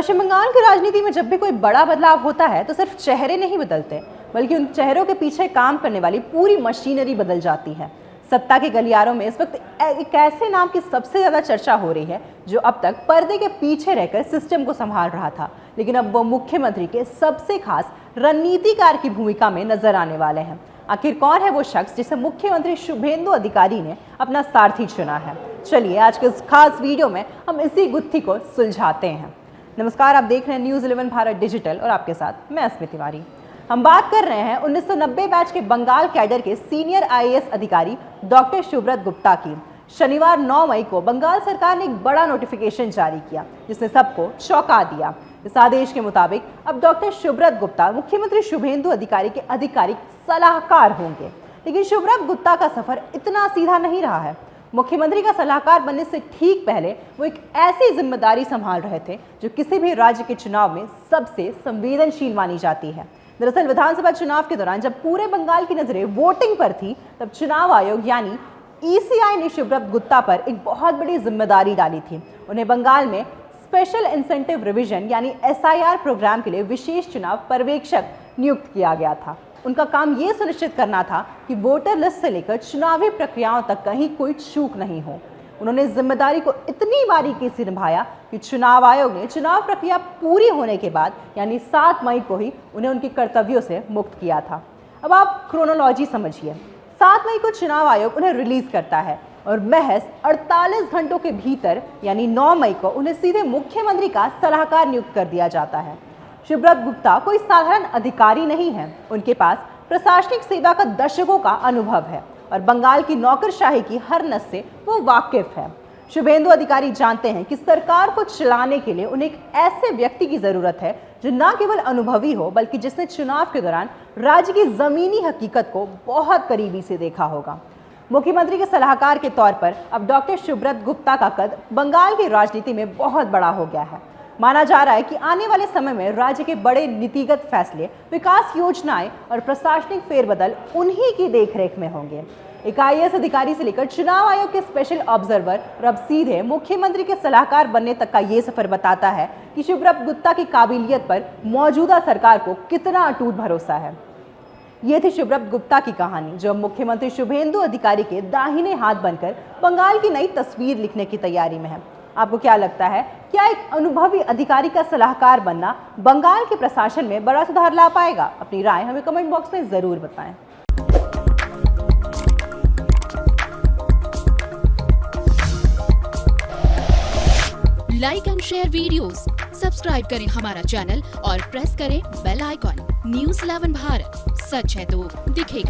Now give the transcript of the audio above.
पश्चिम बंगाल की राजनीति में जब भी कोई बड़ा बदलाव होता है तो सिर्फ चेहरे नहीं बदलते, बल्कि उन चेहरों के पीछे काम करने वाली पूरी मशीनरी बदल जाती है। सत्ता के गलियारों में इस वक्त एक ऐसे नाम की सबसे ज्यादा चर्चा हो रही है जो अब तक पर्दे के पीछे रहकर सिस्टम को संभाल रहा था, लेकिन अब वो मुख्यमंत्री के सबसे खास रणनीतिकार की भूमिका में नजर आने वाले हैं। आखिर कौन है वो शख्स जिसे मुख्यमंत्री शुभेंदु अधिकारी ने अपना सारथी चुना है? चलिए आज के इस खास वीडियो में हम इसी गुत्थी को सुलझाते हैं। नमस्कार, आप देख रहे हैं न्यूज़ 11 भारत डिजिटल और आपके साथ मैं अस्मिता तिवारी। हम बात कर रहे हैं 1990 बैच के बंगाल कैडर के सीनियर आईएएस अधिकारी डॉक्टर सुब्रत गुप्ता की। शनिवार 9 मई को बंगाल सरकार ने एक बड़ा नोटिफिकेशन जारी किया जिसने सबको चौंका दिया। इस आदेश के मुताबिक अब डॉक्टर सुब्रत गुप्ता मुख्यमंत्री शुभेंदु अधिकारी के आधिकारिक सलाहकार होंगे। लेकिन सुब्रत गुप्ता का सफर इतना सीधा नहीं रहा है। मुख्यमंत्री का सलाहकार बनने से ठीक पहले वो एक ऐसी जिम्मेदारी संभाल रहे थे जो किसी भी राज्य के चुनाव में सबसे संवेदनशील मानी जाती है। दरअसल विधानसभा चुनाव के दौरान जब पूरे बंगाल की नजरें वोटिंग पर थी, तब चुनाव आयोग यानी ईसीआई ने सुब्रत गुप्ता पर एक बहुत बड़ी जिम्मेदारी डाली थी। उन्हें बंगाल में स्पेशल इंसेंटिव रिवीजन यानी एसआईआर प्रोग्राम के लिए विशेष चुनाव पर्यवेक्षक नियुक्त किया गया था। उनका काम ये सुनिश्चित करना था कि वोटर लिस्ट से लेकर चुनावी प्रक्रियाओं तक कहीं कोई चूक नहीं हो। उन्होंने इस जिम्मेदारी को इतनी बारीकी से निभाया कि चुनाव आयोग ने चुनाव प्रक्रिया पूरी होने के बाद यानी 7 मई को ही उन्हें उनके कर्तव्यों से मुक्त किया था। अब आप क्रोनोलॉजी समझिए। 7 मई को चुनाव आयोग उन्हें रिलीज करता है और महज 48 घंटों के भीतर यानी 9 मई को उन्हें सीधे मुख्यमंत्री का सलाहकार नियुक्त कर दिया जाता है। सुब्रत गुप्ता कोई साधारण अधिकारी नहीं है। उनके पास प्रशासनिक सेवा का दशकों का अनुभव है और बंगाल की नौकरशाही की हर नस से वो वाकिफ है। शुभेंदु अधिकारी जानते हैं कि सरकार को चलाने के लिए उन्हें एक ऐसे व्यक्ति की जरूरत है जो न केवल अनुभवी हो, बल्कि जिसने चुनाव के दौरान राज्य की जमीनी हकीकत को बहुत करीबी से देखा होगा। मुख्यमंत्री के सलाहकार के तौर पर अब डॉक्टर सुब्रत गुप्ता का कद बंगाल की राजनीति में बहुत बड़ा हो गया है। माना जा रहा है कि आने वाले समय में राज्य के बड़े नीतिगत फैसले, विकास योजनाएं और प्रशासनिक फेरबदल उन्हीं की देखरेख में होंगे। एक आईएएस अधिकारी से लेकर चुनाव आयोग के स्पेशल ऑब्जर्वर और अब सीधे मुख्यमंत्री के सलाहकार बनने तक का ये सफर बताता है कि सुब्रत गुप्ता की काबिलियत पर मौजूदा सरकार को कितना अटूट भरोसा है। ये थी सुब्रत गुप्ता की कहानी जो मुख्यमंत्री शुभेंदु अधिकारी के दाहिने हाथ बनकर बंगाल की नई तस्वीर लिखने की तैयारी में है। आपको क्या लगता है, क्या एक अनुभवी अधिकारी का सलाहकार बनना बंगाल के प्रशासन में बड़ा सुधार ला पाएगा? अपनी राय हमें कमेंट बॉक्स में जरूर बताएं। Like and share videos, subscribe करें हमारा चैनल और प्रेस करें बेल आइकॉन। न्यूज़ 11 भारत, सच है तो दिखेगा।